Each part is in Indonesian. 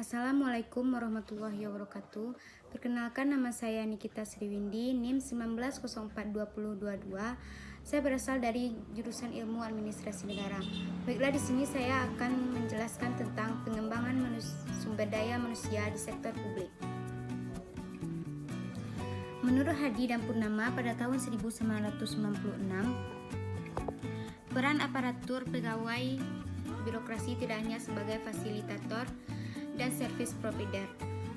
Assalamualaikum warahmatullahi wabarakatuh. Perkenalkan, nama saya Nikita Sriwindi, NIM 19042022. Saya berasal dari jurusan Ilmu Administrasi Negara. Baiklah, di sini saya akan menjelaskan tentang pengembangan sumber daya manusia di sektor publik. Menurut Hadi dan Purnama pada tahun 1996, peran aparatur pegawai birokrasi tidak hanya sebagai fasilitator dan service provider,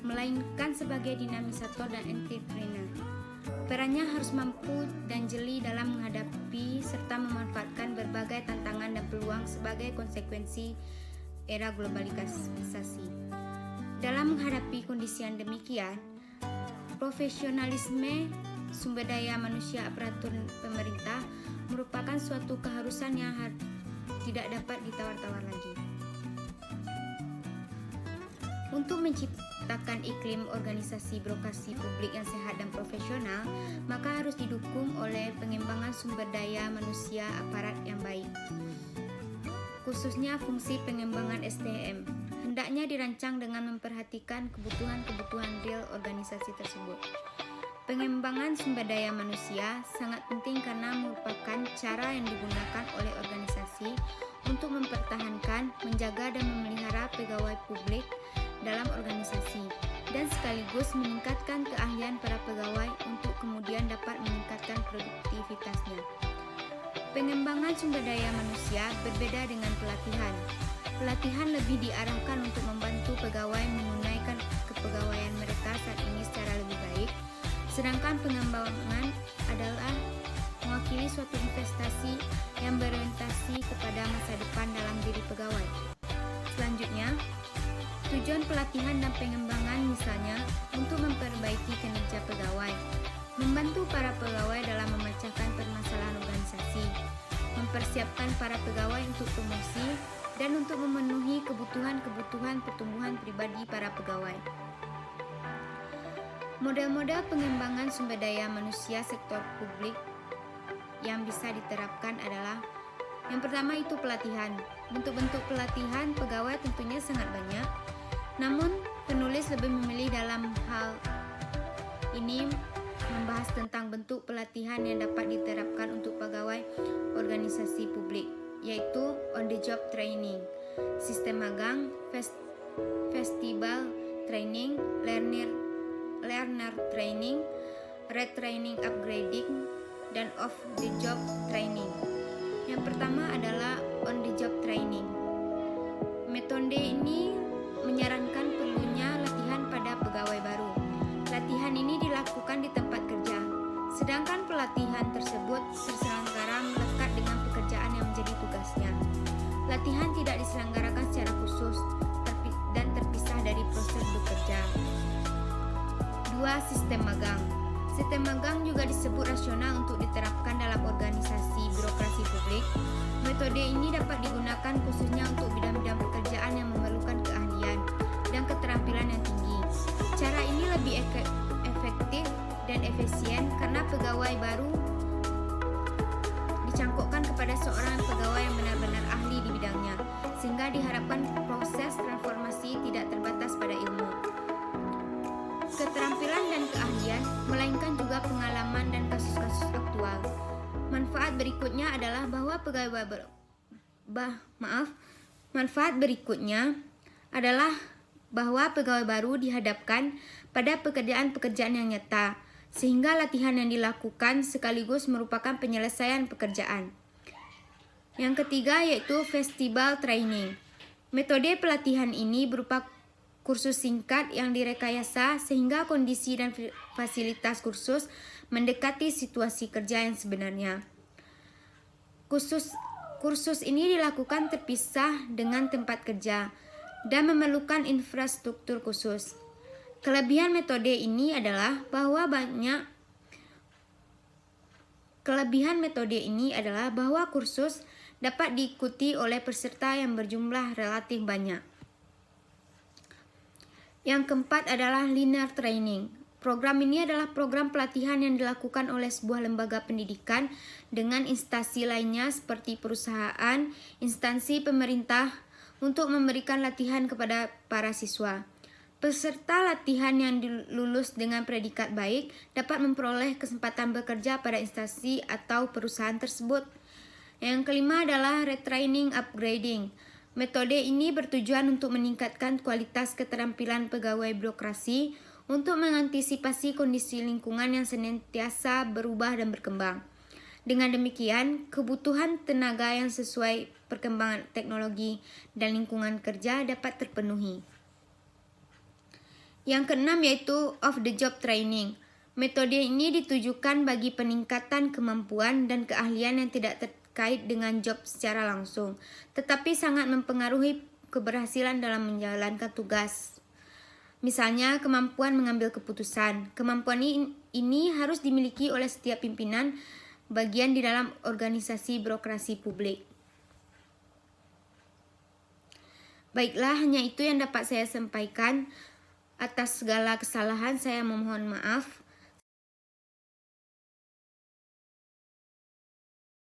melainkan sebagai dinamisator dan entrepreneur. Perannya harus mampu dan jeli dalam menghadapi serta memanfaatkan berbagai tantangan dan peluang sebagai konsekuensi era globalisasi. Dalam menghadapi kondisi yang demikian, profesionalisme sumber daya manusia aparatur pemerintah merupakan suatu keharusan yang tidak dapat ditawar-tawar lagi. Untuk menciptakan iklim organisasi birokrasi publik yang sehat dan profesional, maka harus didukung oleh pengembangan sumber daya manusia aparat yang baik. Khususnya fungsi pengembangan SDM, hendaknya dirancang dengan memperhatikan kebutuhan-kebutuhan real organisasi tersebut. Pengembangan sumber daya manusia sangat penting karena merupakan cara yang digunakan oleh organisasi untuk mempertahankan, menjaga, dan memelihara pegawai publik dalam organisasi, dan sekaligus meningkatkan keahlian para pegawai untuk kemudian dapat meningkatkan produktivitasnya. Pengembangan sumber daya manusia berbeda dengan pelatihan. Pelatihan lebih diarahkan untuk membantu pegawai menunaikan kepegawaian mereka saat ini secara lebih baik, sedangkan pengembangan adalah mewakili suatu investasi yang berorientasi kepada masa depan dalam diri pegawai. Selanjutnya, tujuan pelatihan dan pengembangan misalnya untuk memperbaiki kinerja pegawai, membantu para pegawai dalam memecahkan permasalahan organisasi, mempersiapkan para pegawai untuk promosi, dan untuk memenuhi kebutuhan-kebutuhan pertumbuhan pribadi para pegawai. Model-model pengembangan sumber daya manusia sektor publik yang bisa diterapkan adalah: yang pertama itu pelatihan. Bentuk-bentuk pelatihan pegawai tentunya sangat banyak, namun penulis lebih memilih dalam hal ini membahas tentang bentuk pelatihan yang dapat diterapkan untuk pegawai organisasi publik, yaitu on-the-job training, sistem magang, festival training, learner training, retraining upgrading, dan off-the-job training. Yang pertama adalah on-the-job training. Metode ini menyarankan perlunya latihan pada pegawai baru. Latihan ini dilakukan di tempat kerja, sedangkan pelatihan tersebut terselenggara melekat dengan pekerjaan yang menjadi tugasnya. Latihan tidak diselenggarakan secara khusus dan terpisah dari proses bekerja. 2. Sistem magang. Sistem magang juga disebut rasional untuk diterapkan dalam organisasi birokrasi publik. Metode ini dapat digunakan khususnya untuk bidang-bidang pekerjaan yang memerlukan keahlian dan keterampilan yang tinggi. Cara ini lebih efektif dan efisien karena pegawai baru dicangkokkan kepada seorang pegawai yang benar-benar ahli di bidangnya, sehingga diharapkan proses transformasi tidak terbatas pada ilmu, keterampilan dan keahlian, melainkan juga pengalaman dan kasus-kasus aktual. Manfaat berikutnya adalah bahwa pegawai baru dihadapkan pada pekerjaan-pekerjaan yang nyata, sehingga latihan yang dilakukan sekaligus merupakan penyelesaian pekerjaan. Yang ketiga yaitu festival training. Metode pelatihan ini berupa kursus singkat yang direkayasa sehingga kondisi dan fasilitas kursus mendekati situasi kerja yang sebenarnya. Kursus ini dilakukan terpisah dengan tempat kerja dan memerlukan infrastruktur khusus. Kelebihan metode ini adalah bahwa kursus dapat diikuti oleh peserta yang berjumlah relatif banyak. Yang keempat adalah linear training. Program ini adalah program pelatihan yang dilakukan oleh sebuah lembaga pendidikan dengan instansi lainnya seperti perusahaan, instansi pemerintah untuk memberikan latihan kepada para siswa. Peserta latihan yang lulus dengan predikat baik dapat memperoleh kesempatan bekerja pada instansi atau perusahaan tersebut. Yang kelima adalah retraining upgrading. Metode ini bertujuan untuk meningkatkan kualitas keterampilan pegawai birokrasi untuk mengantisipasi kondisi lingkungan yang senantiasa berubah dan berkembang. Dengan demikian, kebutuhan tenaga yang sesuai perkembangan teknologi dan lingkungan kerja dapat terpenuhi. Yang keenam yaitu off-the-job training. Metode ini ditujukan bagi peningkatan kemampuan dan keahlian yang tidak terkait dengan job secara langsung, tetapi sangat mempengaruhi keberhasilan dalam menjalankan tugas. Misalnya, kemampuan mengambil keputusan. Kemampuan ini harus dimiliki oleh setiap pimpinan bagian di dalam organisasi birokrasi publik. Baiklah, hanya itu yang dapat saya sampaikan. Atas segala kesalahan saya memohon maaf.